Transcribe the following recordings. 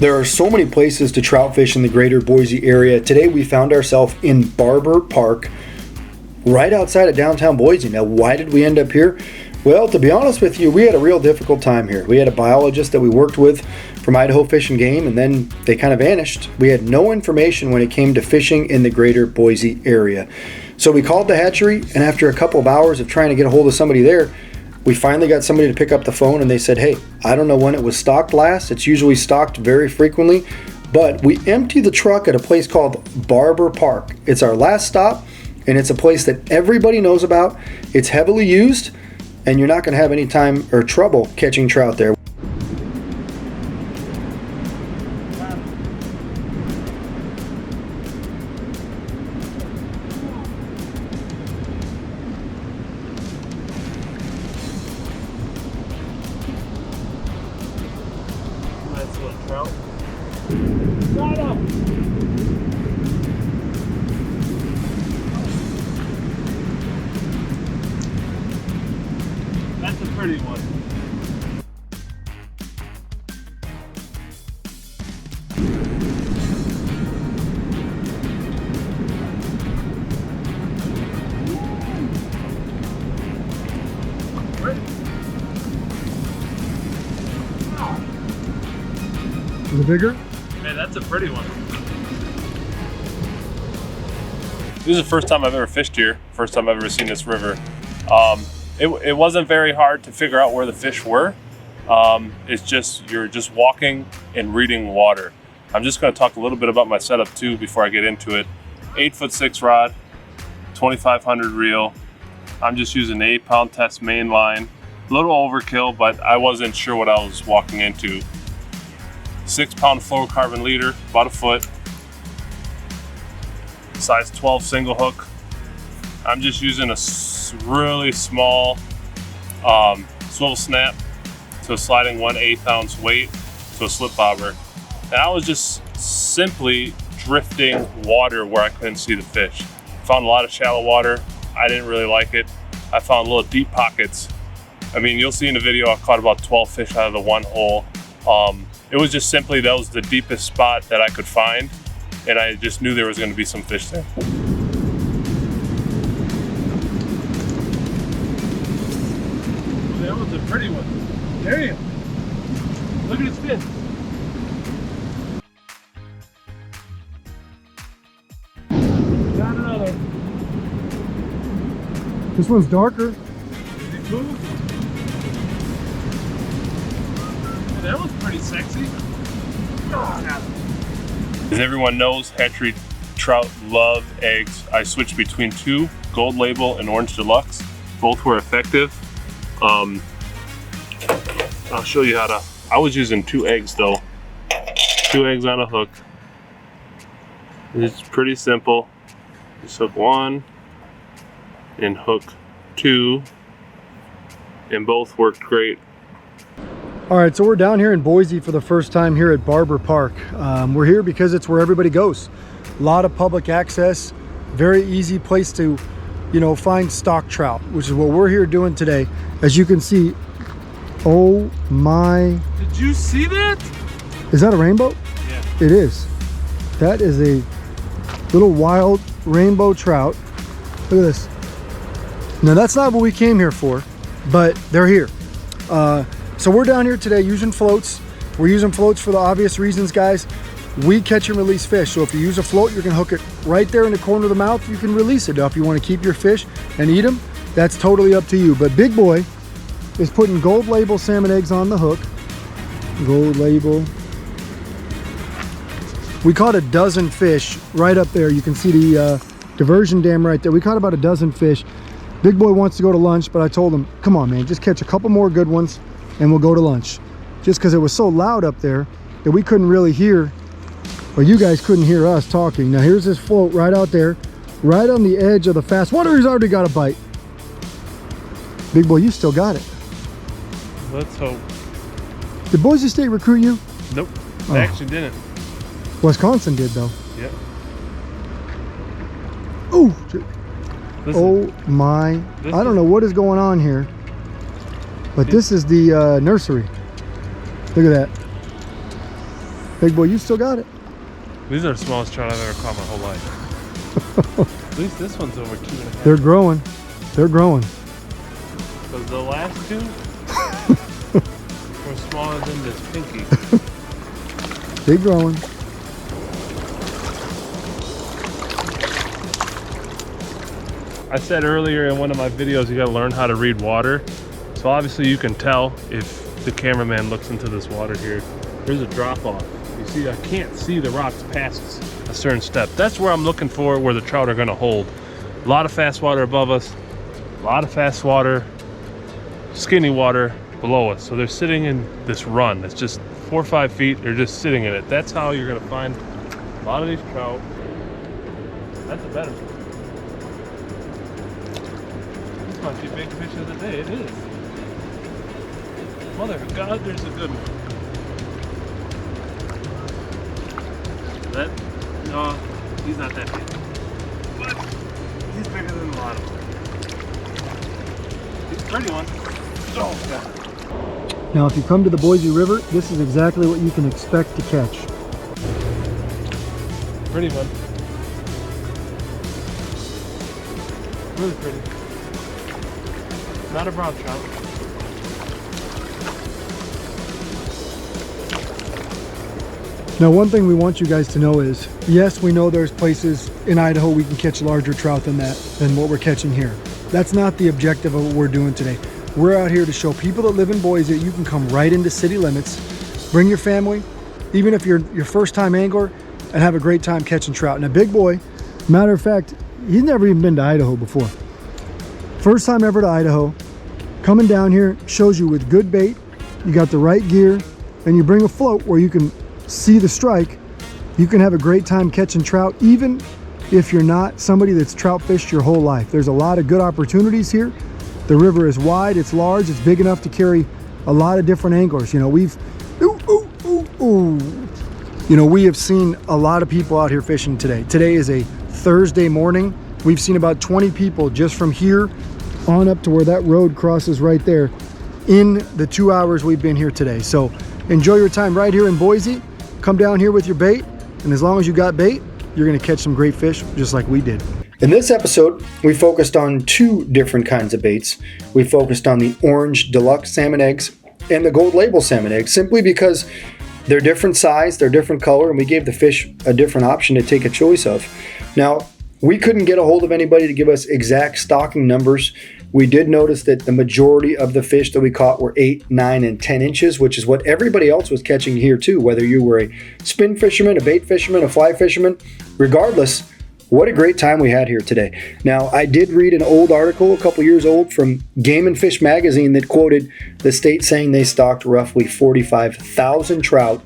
There are so many places to trout fish in the greater Boise area. Today we found ourselves in Barber Park, right outside of downtown Boise. Now, why did we end up here? Well, to be honest with you, we had a real difficult time here. We had a biologist that we worked with from Idaho Fish and Game, and then they kind of vanished. We had no information when it came to fishing in the greater Boise area. So we called the hatchery, and after a couple of hours of trying to get a hold of somebody there, we finally got somebody to pick up the phone, and they said, hey, I don't know when it was stocked last. It's usually stocked very frequently, but we emptied the truck at a place called Barber Park. It's our last stop, and it's a place that everybody knows about. It's heavily used, and you're not going to have any time or trouble catching trout there. Nice little trout. Got him! That's a pretty one. Is it bigger? Man, that's a pretty one. This is the first time I've ever fished here. First time I've ever seen this river. It wasn't very hard to figure out where the fish were. It's just, you're just walking and reading water. I'm just gonna talk a little bit about my setup too before I get into it. 8'6" rod, 2,500 reel. I'm just using an 8-pound test main line. A little overkill, but I wasn't sure what I was walking into. 6-pound fluorocarbon leader, about a foot. Size 12 single hook. I'm just using a really small swivel snap to a sliding 1/8 ounce weight to a slip bobber. And I was just simply drifting water where I couldn't see the fish. Found a lot of shallow water. I didn't really like it. I found little deep pockets. I mean, you'll see in the video I caught about 12 fish out of the one hole. It was just simply, that was the deepest spot that I could find, and I just knew there was going to be some fish there. That was a pretty one. Damn! Look at his fin. Got another. This one's darker. Is he cool? That was pretty sexy. As everyone knows, hatchery trout love eggs. I switched between two, Gold Label and Orange Deluxe. Both were effective. I'll show you how to. I was using 2 eggs though. 2 eggs on a hook. It's pretty simple. Just hook 1 and hook 2, and both worked great. All right, so we're down here in Boise for the first time here at Barber Park. We're here because it's where everybody goes. A lot of public access, very easy place to, find stock trout, which is what we're here doing today. As you can see, oh my. Did you see that? Is that a rainbow? Yeah. It is. That is a little wild rainbow trout. Look at this. Now that's not what we came here for, but they're here. So we're down here today using floats. We're using floats for the obvious reasons, guys. We catch and release fish. So if you use a float, you can hook it right there in the corner of the mouth. You can release it. Now, if you want to keep your fish and eat them, that's totally up to you. But Big Boy is putting Gold Label salmon eggs on the hook. Gold Label. We caught a dozen fish right up there. You can see the diversion dam right there. We caught about a dozen fish. Big Boy wants to go to lunch, but I told him, come on, man, just catch a couple more good ones and we'll go to lunch. Just because it was so loud up there that we couldn't really hear, or you guys couldn't hear us talking. Now here's this float right out there, right on the edge of the fast water. He's already got a bite. Big Boy, you still got it. Let's hope. Did Boise State recruit you? Nope, they actually didn't. Wisconsin did though. Yep. Oh, Listen, oh my. I don't know what is going on here, but this is the nursery. Look at that. Big boy, you still got it. These are the smallest trout I've ever caught my whole life. At least this one's over 2.5. They're growing. They're growing. Because the last two were smaller than this pinky. They're growing. I said earlier in one of my videos, you gotta learn how to read water. So obviously you can tell if the cameraman looks into this water here. There's a drop off. You see, I can't see the rocks past a certain step. That's where I'm looking for where the trout are gonna hold. A lot of fast water above us, a lot of fast water, skinny water below us. So they're sitting in this run. It's just 4 or 5 feet. They're just sitting in it. That's how you're gonna find a lot of these trout. That's a better one. This might be big fish of the day. It is. Mother of God, there's a good one. That, no, he's not that big. But he's bigger than a lot of them. He's a pretty one. Oh, God. Now, if you come to the Boise River, this is exactly what you can expect to catch. Pretty one. Really pretty. Not a brown trout. Now, one thing we want you guys to know is, yes, we know there's places in Idaho we can catch larger trout than what we're catching here. That's not the objective of what we're doing today. We're out here to show people that live in Boise that you can come right into city limits, bring your family, even if you're your first time angler, and have a great time catching trout. And a big boy, matter of fact, he's never even been to Idaho before. First time ever to Idaho, coming down here, shows you with good bait, you got the right gear, and you bring a float where you can see the strike. You can have a great time catching trout, even if you're not somebody that's trout fished your whole life. There's a lot of good opportunities here. The river is wide, it's large, it's big enough to carry a lot of different anglers. You know, we have seen a lot of people out here fishing today. Today is a Thursday morning. We've seen about 20 people just from here on up to where that road crosses right there in the 2 hours we've been here today. So enjoy your time right here in Boise. Come down here with your bait, and as long as you got bait, you're gonna catch some great fish just like we did. In this episode, we focused on 2 different kinds of baits. We focused on the orange deluxe salmon eggs and the gold label salmon eggs, simply because they're different size, they're different color, and we gave the fish a different option to take a choice of. Now, we couldn't get a hold of anybody to give us exact stocking numbers. We did notice that the majority of the fish that we caught were 8, 9, and 10 inches, which is what everybody else was catching here too, whether you were a spin fisherman, a bait fisherman, a fly fisherman. Regardless, what a great time we had here today. Now, I did read an old article, a couple years old, from Game and Fish magazine that quoted the state saying they stocked roughly 45,000 trout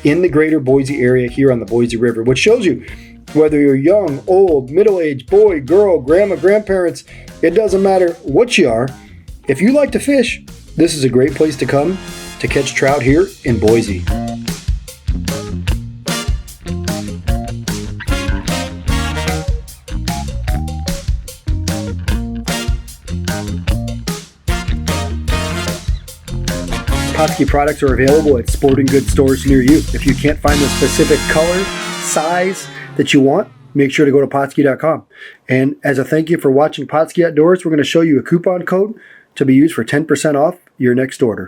in the greater Boise area here on the Boise River, which shows you whether you're young, old, middle-aged, boy, girl, grandma, grandparents, it doesn't matter what you are. If you like to fish, this is a great place to come to catch trout here in Boise. Pautzke products are available at sporting goods stores near you. If you can't find the specific color, size that you want, make sure to go to Pautzke.com. And as a thank you for watching Pautzke Outdoors, we're going to show you a coupon code to be used for 10% off your next order.